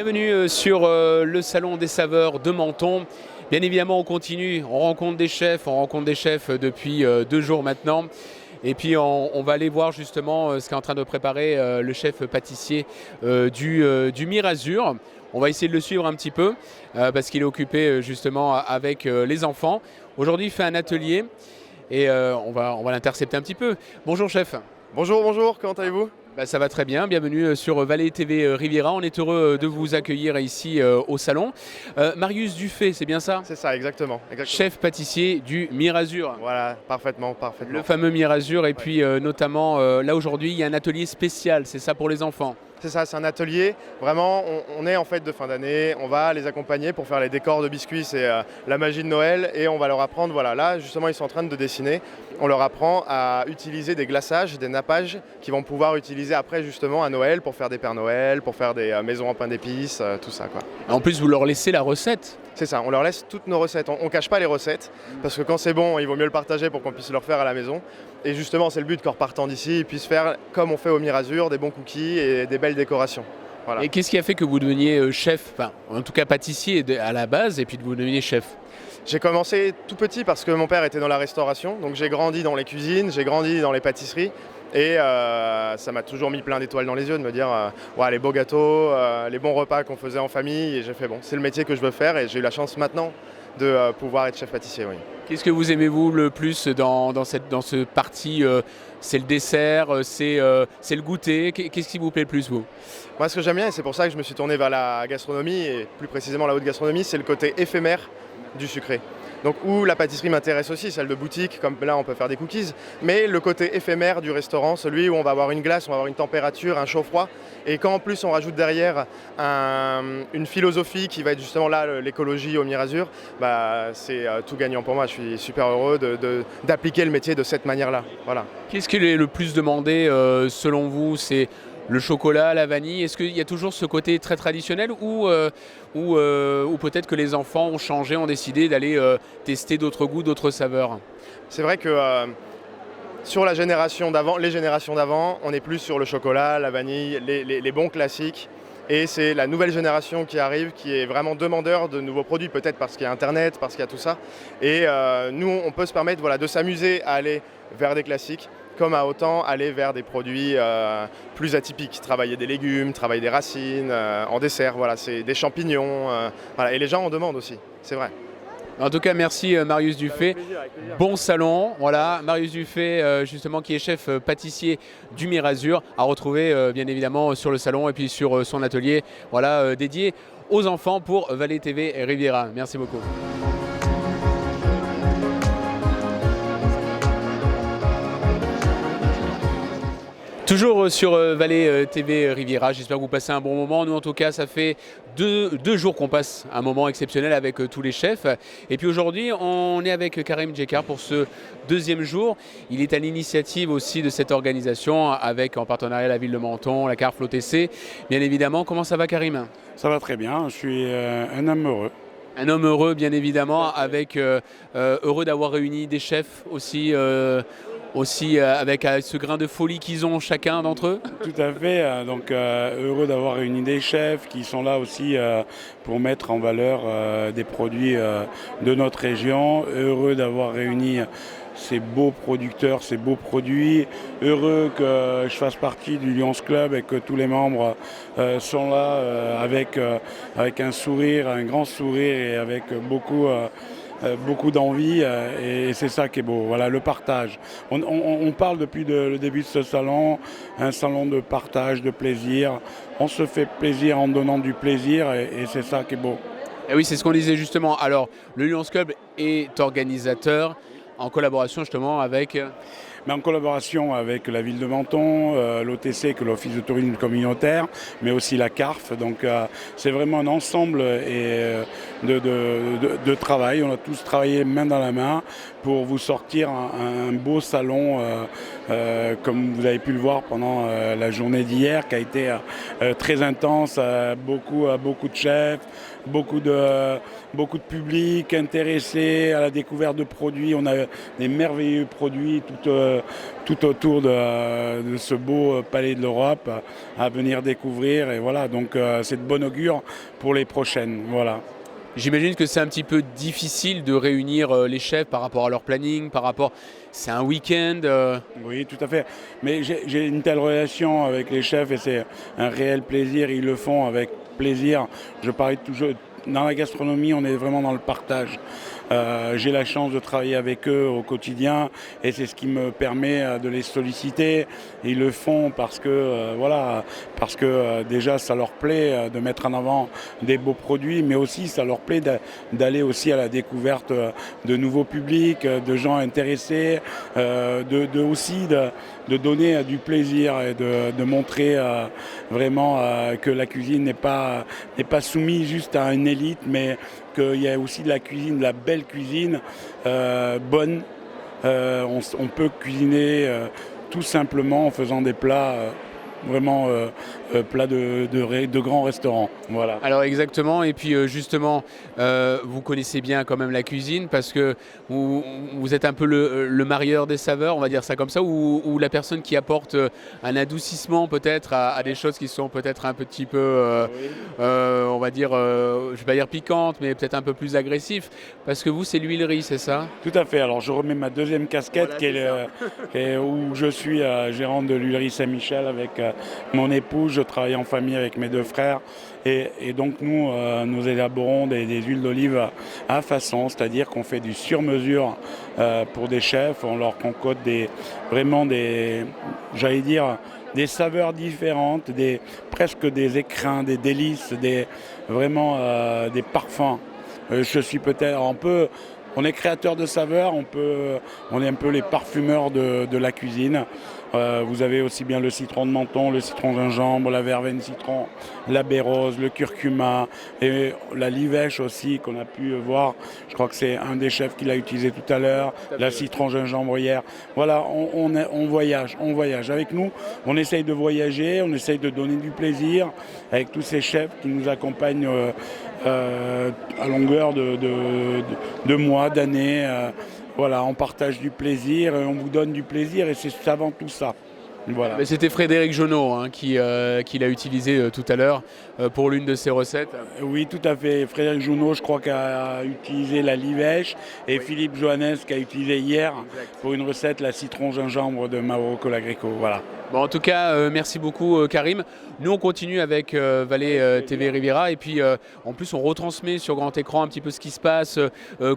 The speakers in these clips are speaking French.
Bienvenue sur le Salon des Saveurs de Menton. Bien évidemment, on continue, on rencontre des chefs depuis 2 jours maintenant. Et puis on va aller voir justement ce qu'est en train de préparer le chef pâtissier du Mirazur. On va essayer de le suivre un petit peu parce qu'il est occupé justement avec les enfants. Aujourd'hui, il fait un atelier et on va l'intercepter un petit peu. Bonjour chef. Bonjour, comment allez-vous? Ça va très bien, bienvenue sur Vallée TV Riviera. On est heureux de vous accueillir ici au salon. Marius Dufay, c'est bien ça? C'est ça, exactement. Chef pâtissier du Mirazur. Voilà, parfaitement. Le fameux Mirazur et puis notamment là aujourd'hui il y a un atelier spécial, c'est ça pour les enfants? C'est ça, c'est un atelier. Vraiment, on est en fête de fin d'année. On va les accompagner pour faire les décors de biscuits, c'est la magie de Noël. Et on va leur apprendre, voilà, là justement ils sont en train de dessiner. On leur apprend à utiliser des glaçages, des nappages qu'ils vont pouvoir utiliser après justement à Noël pour faire des Pères Noël, pour faire des maisons en pain d'épices, tout ça quoi. En plus vous leur laissez la recette? C'est ça, on leur laisse toutes nos recettes. On ne cache pas les recettes parce que quand c'est bon, il vaut mieux le partager pour qu'on puisse le refaire à la maison. Et justement, c'est le but qu'en repartant d'ici, ils puissent faire comme on fait au Mirazur, des bons cookies et des belles décorations. Voilà. Et qu'est-ce qui a fait que vous deveniez chef, enfin en tout cas pâtissier à la base et puis que vous deveniez chef? J'ai commencé tout petit parce que mon père était dans la restauration, donc j'ai grandi dans les cuisines, j'ai grandi dans les pâtisseries. Et ça m'a toujours mis plein d'étoiles dans les yeux de me dire ouais, les beaux gâteaux, les bons repas qu'on faisait en famille. Et j'ai fait bon, c'est le métier que je veux faire et j'ai eu la chance maintenant de pouvoir être chef pâtissier. Oui. Qu'est-ce que vous aimez vous le plus dans ce parti? C'est le dessert, c'est le goûter. Qu'est-ce qui vous plaît le plus vous? Moi ce que j'aime bien, et c'est pour ça que je me suis tourné vers la gastronomie et plus précisément la haute gastronomie, c'est le côté éphémère du sucré. Donc où la pâtisserie m'intéresse aussi, celle de boutique, comme là on peut faire des cookies, mais le côté éphémère du restaurant, celui où on va avoir une glace, on va avoir une température, un chaud-froid, et quand en plus on rajoute derrière une philosophie qui va être justement là l'écologie au Mirazur, c'est tout gagnant pour moi. Je suis super heureux d'appliquer le métier de cette manière-là. Voilà. Qu'est-ce qui est le plus demandé selon vous? C'est le chocolat, la vanille? Est-ce qu'il y a toujours ce côté très traditionnel ou peut-être que les enfants ont changé, ont décidé d'aller tester d'autres goûts, d'autres saveurs? C'est vrai que sur les générations d'avant, on est plus sur le chocolat, la vanille, les bons classiques. Et c'est la nouvelle génération qui arrive, qui est vraiment demandeur de nouveaux produits, peut-être parce qu'il y a Internet, parce qu'il y a tout ça. Et nous, on peut se permettre de s'amuser à aller vers des classiques, comme à autant aller vers des produits plus atypiques. Travailler des légumes, travailler des racines, en dessert, voilà, c'est des champignons. Voilà. Et les gens en demandent aussi, c'est vrai. En tout cas, merci Marius Dufay. Avec plaisir. Bon salon, voilà, Marius Dufay, justement, qui est chef pâtissier du Mirazur, à retrouver bien évidemment sur le salon et puis sur son atelier, voilà, dédié aux enfants pour Vallée TV et Riviera. Merci beaucoup. Toujours sur Vallée TV Riviera, j'espère que vous passez un bon moment. Nous en tout cas, ça fait deux jours qu'on passe un moment exceptionnel avec tous les chefs. Et puis aujourd'hui, on est avec Karim Djekar pour ce 2e jour. Il est à l'initiative aussi de cette organisation avec en partenariat la ville de Menton, la CARF, l'OTC. Bien évidemment, comment ça va Karim? Ça va très bien, je suis un homme heureux. Un homme heureux bien évidemment, avec heureux d'avoir réuni des chefs aussi avec ce grain de folie qu'ils ont chacun d'entre eux. Tout à fait, heureux d'avoir réuni des chefs qui sont là aussi pour mettre en valeur des produits de notre région, heureux d'avoir réuni ces beaux producteurs, ces beaux produits, heureux que je fasse partie du Lions Club et que tous les membres sont là avec un sourire, un grand sourire et avec beaucoup d'envie et c'est ça qui est beau, voilà, le partage. On parle depuis le début de ce salon, un salon de partage, de plaisir. On se fait plaisir en donnant du plaisir et c'est ça qui est beau. Et oui, c'est ce qu'on disait justement. Alors, le Lions Club est organisateur en collaboration justement avec... Mais en collaboration avec la ville de Menton, l'OTC, que l'Office de tourisme communautaire, mais aussi la CARF. Donc c'est vraiment un ensemble de travail. On a tous travaillé main dans la main pour vous sortir un beau salon, comme vous avez pu le voir pendant la journée d'hier, qui a été très intense, beaucoup de chefs, beaucoup de public intéressé à la découverte de produits. On a des merveilleux produits, tout autour de ce beau palais de l'Europe à venir découvrir. Et voilà, donc c'est de bon augure pour les prochaines. Voilà. J'imagine que c'est un petit peu difficile de réunir les chefs par rapport à leur planning, par rapport... C'est un week-end. Oui, tout à fait. Mais j'ai une telle relation avec les chefs et c'est un réel plaisir. Ils le font avec plaisir. Je parlais toujours... Dans la gastronomie, on est vraiment dans le partage. J'ai la chance de travailler avec eux au quotidien et c'est ce qui me permet de les solliciter. Ils le font parce que déjà ça leur plaît de mettre en avant des beaux produits, mais aussi ça leur plaît d'aller aussi à la découverte de nouveaux publics, de gens intéressés, de donner du plaisir et de montrer vraiment que la cuisine n'est pas soumise juste à une élite, mais qu'il y a aussi de la cuisine, de la belle cuisine, bonne. On peut cuisiner tout simplement en faisant des plats vraiment plats de grands restaurants. Voilà. Alors exactement, et puis justement, vous connaissez bien quand même la cuisine parce que vous êtes un peu le marieur des saveurs, on va dire ça comme ça, ou la personne qui apporte un adoucissement peut-être à des choses qui sont peut-être un petit peu, on va dire, je ne vais pas dire piquantes, mais peut-être un peu plus agressif, parce que vous c'est l'huilerie, c'est ça? Tout à fait, alors je remets ma deuxième casquette où je suis gérant de l'huilerie Saint-Michel avec mon épouse. Je travaille en famille avec mes deux frères et donc nous élaborons des huiles d'olive à façon, c'est-à-dire qu'on fait du sur-mesure pour des chefs, on leur concocte des saveurs différentes, presque des écrins, des délices, des parfums. On est créateur de saveurs, on est un peu les parfumeurs de la cuisine. Vous avez aussi bien le citron de Menton, le citron gingembre, la verveine citron, la baie rose, le curcuma et la livèche aussi qu'on a pu voir. Je crois que c'est un des chefs qui l'a utilisé tout à l'heure, la citron gingembre hier. Voilà, on voyage avec nous. On essaye de voyager, on essaye de donner du plaisir avec tous ces chefs qui nous accompagnent à longueur de mois, d'années. Voilà, on partage du plaisir, on vous donne du plaisir et c'est avant tout ça. Voilà. Mais c'était Frédéric Jonot qui l'a utilisé tout à l'heure pour l'une de ses recettes. Oui, tout à fait. Frédéric Jonot, je crois, qu'a utilisé la livèche et Philippe Johannes qui a utilisé hier pour une recette la citron gingembre de Mauro Colagreco. Voilà. Bon, en tout cas, merci beaucoup Karim. Nous, on continue avec Vallée TV Riviera et puis en plus, on retransmet sur grand écran un petit peu ce qui se passe,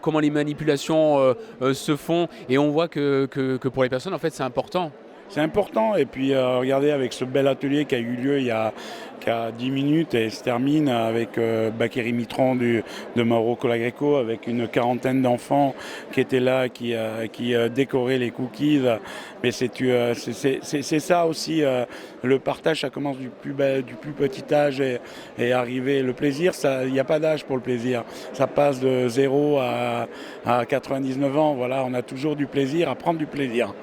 comment les manipulations se font et on voit que pour les personnes, en fait, c'est important. C'est important et puis regardez avec ce bel atelier qui a eu lieu il y a 10 minutes et se termine avec Bakary Mitran de Mauro Colagreco avec une quarantaine d'enfants qui étaient là, qui décoraient les cookies. Mais c'est ça aussi, le partage, ça commence du plus petit âge et arriver. Le plaisir, il n'y a pas d'âge pour le plaisir. Ça passe de 0 à 99 ans. Voilà, on a toujours du plaisir, à prendre du plaisir.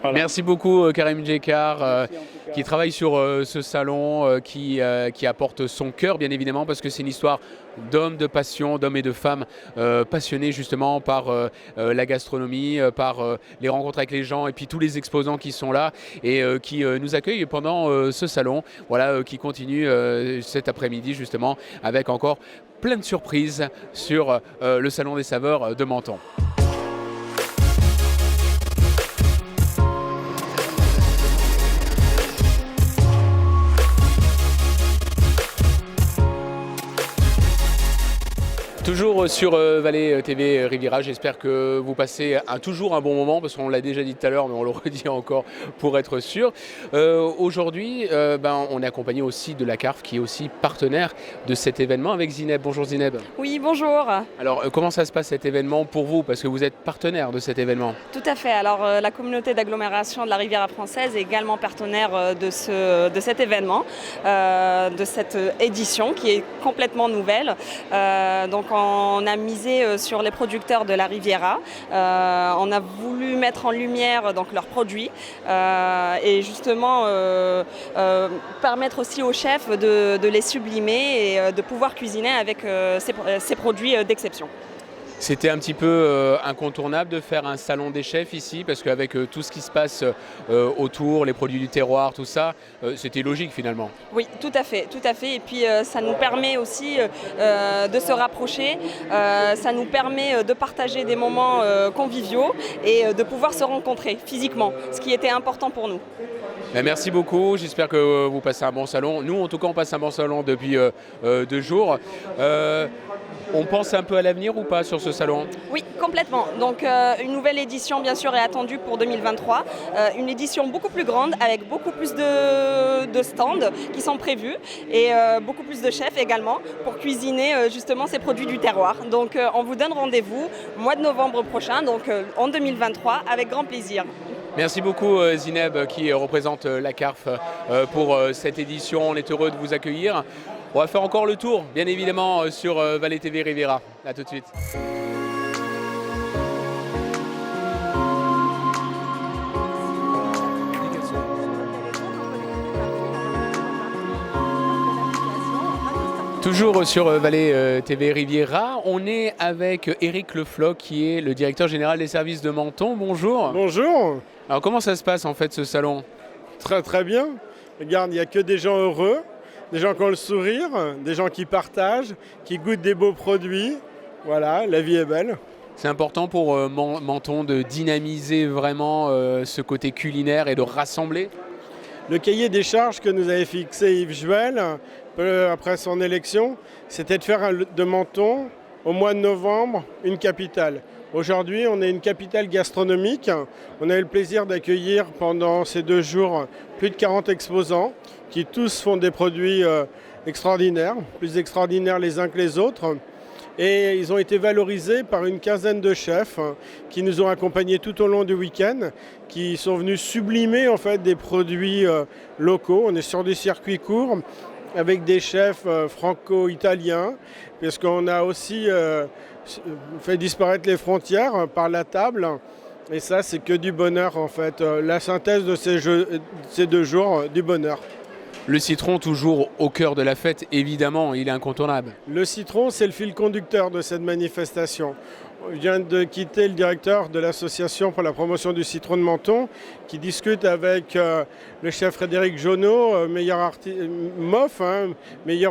Voilà. Merci beaucoup Karim Djekar qui travaille sur ce salon, qui apporte son cœur bien évidemment parce que c'est une histoire d'hommes de passion, d'hommes et de femmes passionnés justement par la gastronomie, par les rencontres avec les gens et puis tous les exposants qui sont là et qui nous accueillent pendant ce salon, voilà, qui continue cet après-midi justement avec encore plein de surprises sur le Salon des Saveurs de Menton. Toujours sur Vallée TV Riviera, j'espère que vous passez toujours un bon moment parce qu'on l'a déjà dit tout à l'heure mais on le redit encore pour être sûr. Aujourd'hui, on est accompagné aussi de la CARF qui est aussi partenaire de cet événement avec Zineb. Bonjour Zineb. Oui, bonjour. Alors comment ça se passe cet événement pour vous parce que vous êtes partenaire de cet événement? Tout à fait. Alors la communauté d'agglomération de la Riviera française est également partenaire de cet événement, de cette édition qui est complètement nouvelle. Donc on a misé sur les producteurs de la Riviera. On a voulu mettre en lumière donc, leurs produits et justement permettre aussi aux chefs de les sublimer et de pouvoir cuisiner avec ces produits d'exception. C'était un petit peu incontournable de faire un salon des chefs ici, parce qu'avec tout ce qui se passe autour, les produits du terroir, tout ça, c'était logique finalement. Oui, tout à fait, tout à fait. Et puis ça nous permet aussi de se rapprocher, ça nous permet de partager des moments conviviaux et de pouvoir se rencontrer physiquement, ce qui était important pour nous. Merci beaucoup, j'espère que vous passez un bon salon. Nous, en tout cas, on passe un bon salon depuis 2 jours. On pense un peu à l'avenir ou pas sur ce salon? Oui, complètement. Donc une nouvelle édition, bien sûr, est attendue pour 2023. Une édition beaucoup plus grande, avec beaucoup plus de stands qui sont prévus et beaucoup plus de chefs également pour cuisiner justement ces produits du terroir. Donc on vous donne rendez-vous mois de novembre prochain, donc en 2023, avec grand plaisir. Merci beaucoup Zineb qui représente la CARF pour cette édition. On est heureux de vous accueillir. On va faire encore le tour, bien évidemment, sur Vallée TV Riviera. A tout de suite. Toujours sur Vallée TV Riviera, on est avec Éric Lefloc qui est le directeur général des services de Menton. Bonjour. Bonjour. Alors comment ça se passe en fait ce salon? Très très bien. Regarde, il n'y a que des gens heureux, des gens qui ont le sourire, des gens qui partagent, qui goûtent des beaux produits. Voilà, la vie est belle. C'est important pour Menton de dynamiser vraiment ce côté culinaire et de rassembler. Le cahier des charges que nous avait fixé Yves Juel, peu après son élection, c'était de faire de Menton, au mois de novembre, une capitale. Aujourd'hui, on est une capitale gastronomique. On a eu le plaisir d'accueillir pendant ces 2 jours plus de 40 exposants qui tous font des produits extraordinaires, plus extraordinaires les uns que les autres. Et ils ont été valorisés par une quinzaine de chefs qui nous ont accompagnés tout au long du week-end, qui sont venus sublimer en fait des produits locaux. On est sur du circuit court avec des chefs franco-italiens, parce qu'on a aussi fait disparaître les frontières par la table. Et ça, c'est que du bonheur en fait. La synthèse de ces 2 jours, du bonheur. Le citron, toujours au cœur de la fête, évidemment, il est incontournable. Le citron, c'est le fil conducteur de cette manifestation. Je viens de quitter le directeur de l'association pour la promotion du citron de Menton, qui discute avec le chef Frédéric Jonot, meilleur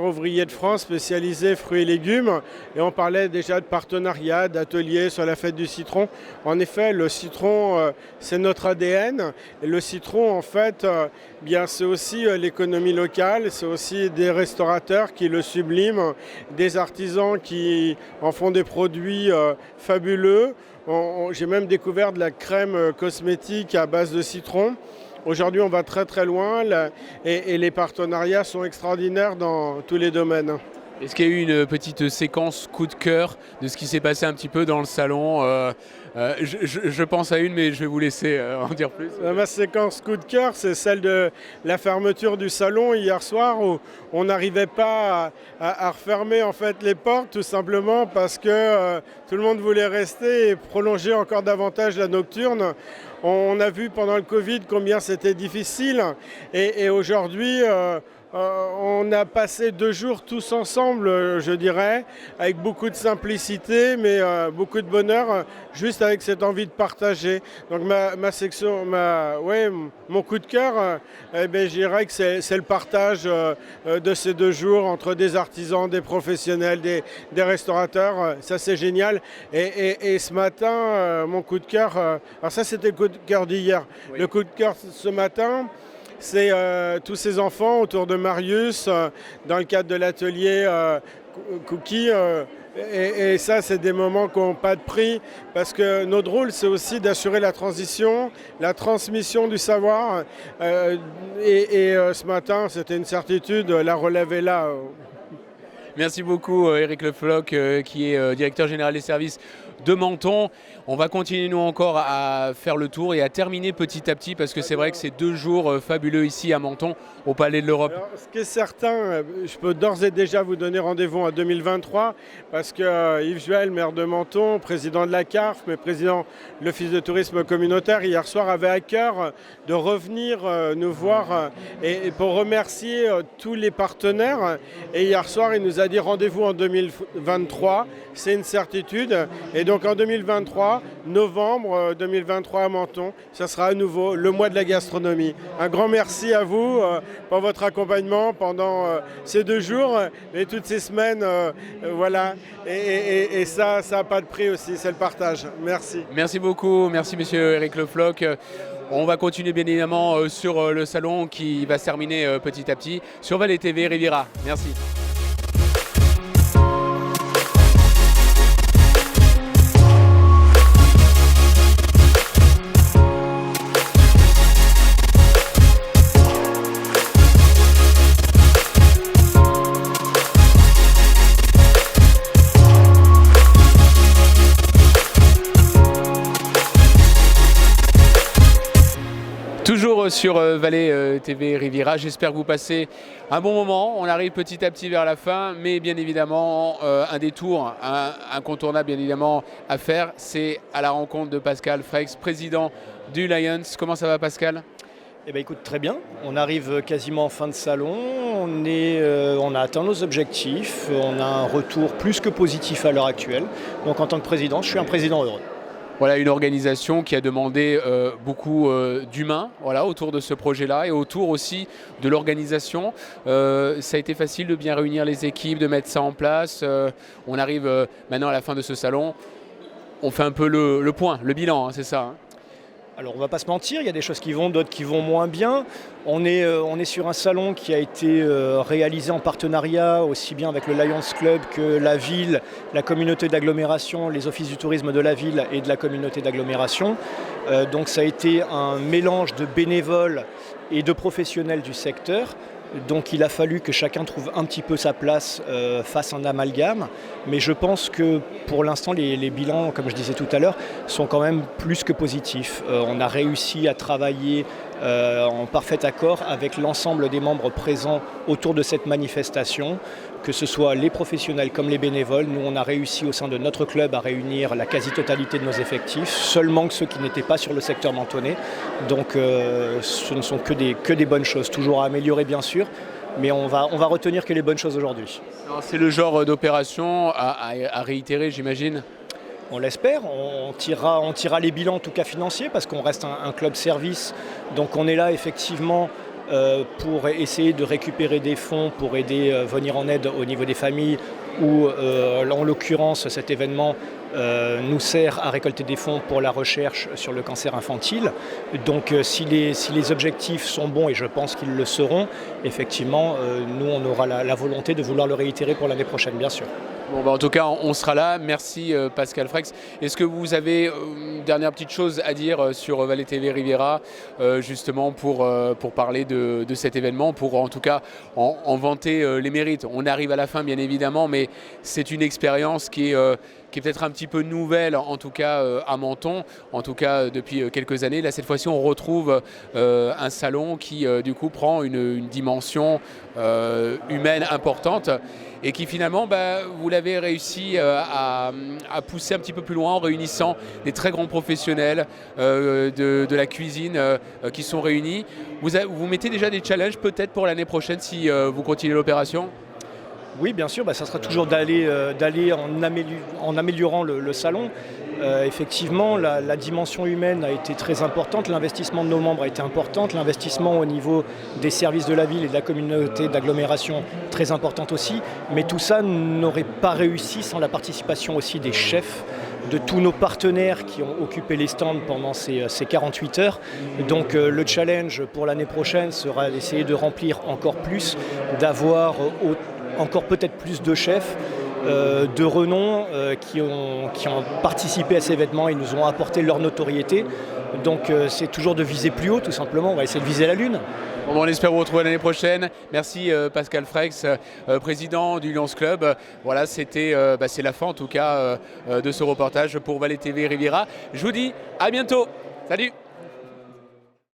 ouvrier de France, spécialisé fruits et légumes. Et on parlait déjà de partenariat, d'ateliers sur la fête du citron. En effet, le citron, c'est notre ADN. Et le citron, en fait, c'est aussi l'économie locale, c'est aussi des restaurateurs qui le subliment, des artisans qui en font des produits fabuleux. J'ai même découvert de la crème cosmétique à base de citron. Aujourd'hui, on va très très loin et les partenariats sont extraordinaires dans tous les domaines. Est-ce qu'il y a eu une petite séquence coup de cœur de ce qui s'est passé un petit peu dans le salon? Je pense à une, mais je vais vous laisser en dire plus. Ma séquence coup de cœur, c'est celle de la fermeture du salon hier soir, où on n'arrivait pas à refermer en fait les portes, tout simplement parce que tout le monde voulait rester et prolonger encore davantage la nocturne. On a vu pendant le Covid combien c'était difficile et aujourd'hui on a passé 2 jours tous ensemble, je dirais, avec beaucoup de simplicité, mais beaucoup de bonheur, juste avec cette envie de partager. Donc mon coup de cœur, je dirais que c'est le partage de ces 2 jours entre des artisans, des professionnels, des restaurateurs. Ça, c'est génial. Et ce matin, mon coup de cœur, alors ça, c'était le coup de cœur d'hier. Oui. Le coup de cœur ce matin, c'est tous ces enfants autour de Marius dans le cadre de l'atelier Cookie. Et ça, c'est des moments qui n'ont pas de prix parce que notre rôle, c'est aussi d'assurer la transition, la transmission du savoir. Ce matin, c'était une certitude, la relève est là. Merci beaucoup Éric Lefloc qui est directeur général des services de Menton. On va continuer nous encore à faire le tour et à terminer petit à petit parce que c'est vrai que c'est 2 jours fabuleux ici à Menton au Palais de l'Europe. Alors, ce qui est certain, je peux d'ores et déjà vous donner rendez-vous en 2023 parce que Yves Juel, maire de Menton, président de la CARF, mais président de l'Office de tourisme communautaire, hier soir avait à cœur de revenir nous voir et pour remercier tous les partenaires. Et hier soir, il nous a dit rendez-vous en 2023, c'est une certitude. Et donc en 2023, novembre 2023 à Menton, ça sera à nouveau le mois de la gastronomie. Un grand merci à vous pour votre accompagnement pendant ces 2 jours et toutes ces semaines. Voilà. Et ça n'a pas de prix aussi, c'est le partage. Merci. Merci beaucoup, merci monsieur Eric Le Floch. On va continuer bien évidemment sur le salon qui va se terminer petit à petit sur Valais TV Riviera. Merci. Toujours sur Valais TV Riviera, j'espère que vous passez un bon moment. On arrive petit à petit vers la fin, mais bien évidemment, un détour incontournable bien évidemment à faire, c'est à la rencontre de Pascal Frex, président du Lions. Comment ça va Pascal ? Eh bien, écoute, très bien. On arrive quasiment en fin de salon. On a atteint nos objectifs. On a un retour plus que positif à l'heure actuelle. Donc en tant que président, je suis un président heureux. Voilà une organisation qui a demandé beaucoup d'humains autour de ce projet-là et autour aussi de l'organisation. Ça a été facile de bien réunir les équipes, de mettre ça en place. On arrive maintenant à la fin de ce salon. On fait un peu le point, le bilan, hein, c'est ça. Alors on ne va pas se mentir, il y a des choses qui vont, d'autres qui vont moins bien. On est sur un salon qui a été réalisé en partenariat aussi bien avec le Lions Club que la ville, la communauté d'agglomération, les offices du tourisme de la ville et de la communauté d'agglomération. Donc ça a été un mélange de bénévoles et de professionnels du secteur. Donc il a fallu que chacun trouve un petit peu sa place face à un amalgame. Mais je pense que pour l'instant, les bilans, comme je disais tout à l'heure, sont quand même plus que positifs. On a réussi à travailler en parfait accord avec l'ensemble des membres présents autour de cette manifestation, que ce soit les professionnels comme les bénévoles. Nous, on a réussi au sein de notre club à réunir la quasi-totalité de nos effectifs, seulement que ceux qui n'étaient pas sur le secteur mentonnais. Donc ce ne sont que des bonnes choses, toujours à améliorer bien sûr, mais on va retenir que les bonnes choses aujourd'hui. C'est le genre d'opération à réitérer, j'imagine. On l'espère, on tirera les bilans en tout cas financiers parce qu'on reste un club service, donc on est là effectivement pour essayer de récupérer des fonds pour aider, venir en aide au niveau des familles où en l'occurrence cet événement nous sert à récolter des fonds pour la recherche sur le cancer infantile. Donc si les objectifs sont bons, et je pense qu'ils le seront, effectivement nous on aura la volonté de vouloir le réitérer pour l'année prochaine bien sûr. Bon, en tout cas, on sera là. Merci Pascal Frex. Est-ce que vous avez une dernière petite chose à dire sur Valais TV Riviera, justement pour parler de cet événement, pour en tout cas en vanter les mérites? On arrive à la fin, bien évidemment, mais c'est une expérience qui est peut-être un petit peu nouvelle, en tout cas à Menton, en tout cas depuis quelques années. Là, cette fois-ci, on retrouve un salon qui, du coup, prend une dimension humaine importante et qui, finalement, vous l'avez réussi à pousser un petit peu plus loin en réunissant des très grands professionnels de la cuisine qui sont réunis. Vous mettez déjà des challenges peut-être pour l'année prochaine si vous continuez l'opération ? Oui, bien sûr, ça sera toujours d'aller en améliorant le salon. Effectivement, la dimension humaine a été très importante, l'investissement de nos membres a été important, l'investissement au niveau des services de la ville et de la communauté d'agglomération très importante aussi, mais tout ça n'aurait pas réussi sans la participation aussi des chefs, de tous nos partenaires qui ont occupé les stands pendant ces 48 heures. Donc le challenge pour l'année prochaine sera d'essayer de remplir encore plus, d'avoir encore peut-être plus de chefs de renom qui ont participé à ces événements et nous ont apporté leur notoriété. Donc c'est toujours de viser plus haut tout simplement, on va essayer de viser la Lune. Bon, on espère vous retrouver l'année prochaine. Merci Pascal Frex, président du Lions Club. Voilà, c'est la fin en tout cas de ce reportage pour Valais TV Riviera. Je vous dis à bientôt. Salut!